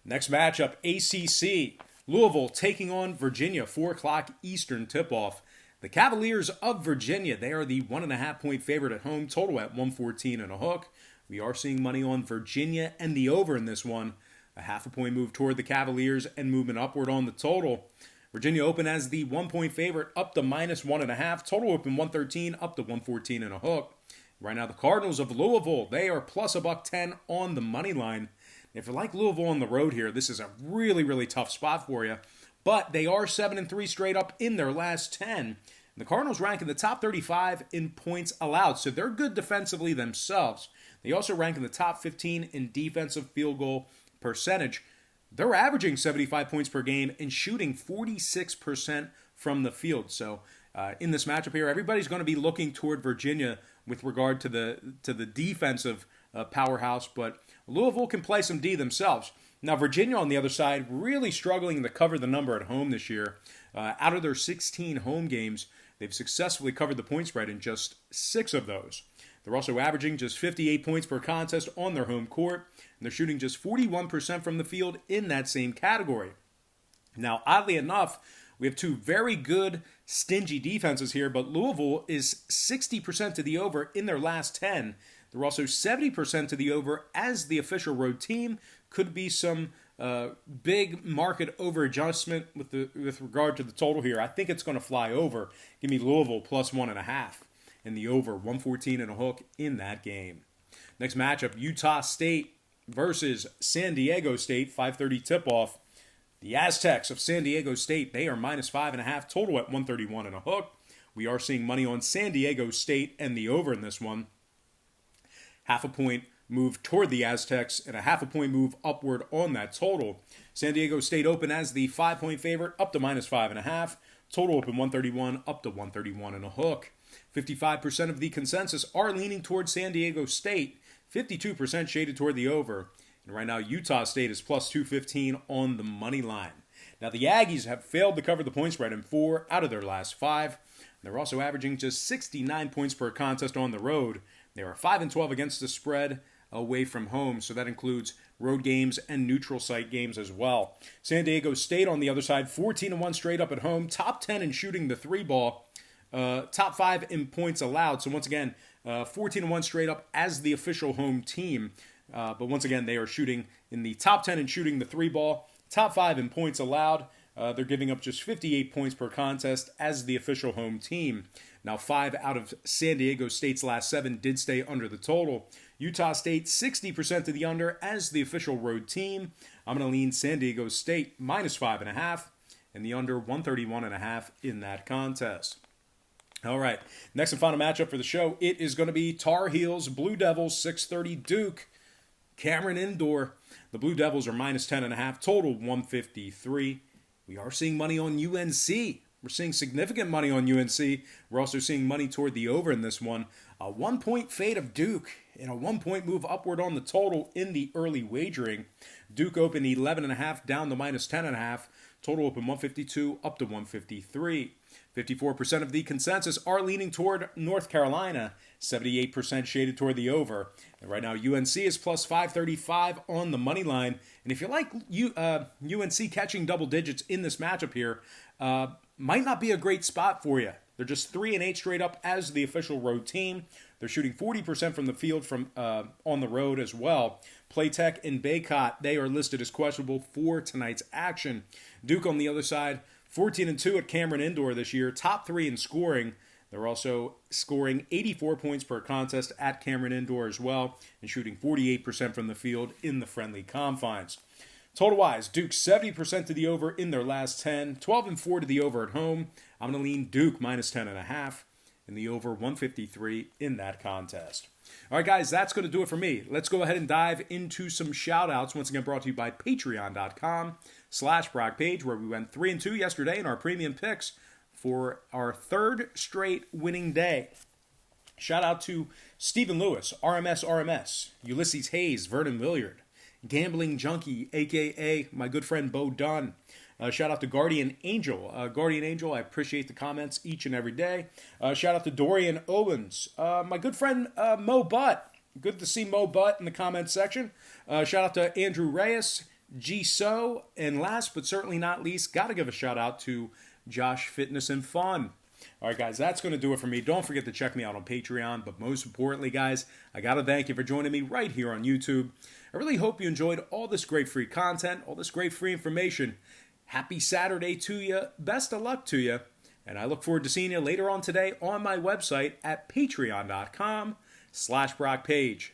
Next matchup, ACC. Louisville taking on Virginia, 4 o'clock Eastern tip-off. The Cavaliers of Virginia, they are the 1.5-point favorite at home, total at 114 and a hook. We are seeing money on Virginia and the over in this one. A 0.5-point move toward the Cavaliers and movement upward on the total. Virginia open as the 1-point favorite up to -1.5. Total open 113 up to 114 and a hook. Right now the Cardinals of Louisville, they are plus $1.10 on the money line. If you like Louisville on the road here, this is a really, really tough spot for you. But they are 7-3 straight up in their last 10. The Cardinals rank in the top 35 in points allowed, so they're good defensively themselves. They also rank in the top 15 in defensive field goal percentage. They're averaging 75 points per game and shooting 46% from the field. So in this matchup here, everybody's going to be looking toward Virginia with regard to the defensive powerhouse, but Louisville can play some D themselves. Now, Virginia, on the other side, really struggling to cover the number at home this year. Out of their 16 home games, they've successfully covered the point spread in just 6 of those. They're also averaging just 58 points per contest on their home court, and they're shooting just 41% from the field in that same category. Now, oddly enough, we have 2 very good, stingy defenses here, but Louisville is 60% to the over in their last 10. They're also 70% to the over as the official road team. Could be some big market over adjustment with regard to the total here. I think it's going to fly over. Give me Louisville plus 1.5 and the over 114 and a hook in that game. Next matchup, Utah State versus San Diego State, 5:30 tip-off. The Aztecs of San Diego State, they are -5.5, total at 131 and a hook. We are seeing money on San Diego State and the over in this one. 0.5-point move toward the Aztecs and a 0.5-point move upward on that total. San Diego State open as the 5-point favorite up to -5.5. Total open 131 up to 131 and a hook. 55% of the consensus are leaning toward San Diego State. 52% shaded toward the over. And right now Utah State is plus 215 on the money line. Now the Aggies have failed to cover the point spread in 4 out of their last 5. They're also averaging just 69 points per contest on the road. They are 5-12 against the spread away from home, so that includes road games and neutral site games as well. San Diego State on the other side, 14-1 straight up at home, top 10 in shooting the 3-ball, top 5 in points allowed. So once again, 14-1 straight up as the official home team. But once again, they are shooting in the top 10 in shooting the 3-ball, top 5 in points allowed. They're giving up just 58 points per contest as the official home team. Now, 5 out of San Diego State's last 7 did stay under the total. Utah State, 60% to the under as the official road team. I'm going to lean San Diego State -5.5 and the under 131.5 in that contest. All right, next and final matchup for the show. It is going to be Tar Heels, Blue Devils, 6:30 Duke, Cameron Indoor. The Blue Devils are -10.5, total 153. We are seeing money on UNC. We're seeing significant money on UNC. We're also seeing money toward the over in this one. A 1-point fade of Duke and a 1-point move upward on the total in the early wagering. Duke opened 11.5 down to -10.5. Total open 152 up to 153. 54% of the consensus are leaning toward North Carolina. 78% shaded toward the over. And right now UNC is plus 535 on the money line. And if you like UNC catching double digits in this matchup here, might not be a great spot for you. They're just 3-8 straight up as the official road team. They're shooting 40% from the field from on the road as well. Playtech and Baycott, they are listed as questionable for tonight's action. Duke on the other side, 14-2 at Cameron Indoor this year, top 3 in scoring. They're also scoring 84 points per contest at Cameron Indoor as well, and shooting 48% from the field in the friendly confines. Total-wise, Duke 70% to the over in their last 10, 12-4 to the over at home. I'm going to lean Duke -10.5 and the over 153 in that contest. All right, guys, that's going to do it for me. Let's go ahead and dive into some shout-outs. Once again, brought to you by patreon.com/BrockPage, where we went 3-2 yesterday in our premium picks for our 3rd straight winning day. Shout out to Stephen Lewis, RMS, Ulysses Hayes, Vernon Williard, Gambling Junkie, a.k.a. my good friend Bo Dunn. Shout out to Guardian Angel. I appreciate the comments each and every day. Shout out to Dorian Owens. My good friend Mo Butt. Good to see Mo Butt in the comments section. Shout out to Andrew Reyes. G-So. And last but certainly not least, got to give a shout out to Josh Fitness and Fun. All right, guys, that's going to do it for me. Don't forget to check me out on Patreon. But most importantly, guys, I got to thank you for joining me right here on YouTube. I really hope you enjoyed all this great free content, all this great free information. Happy Saturday to you. Best of luck to you. And I look forward to seeing you later on today on my website at patreon.com/BrockPage.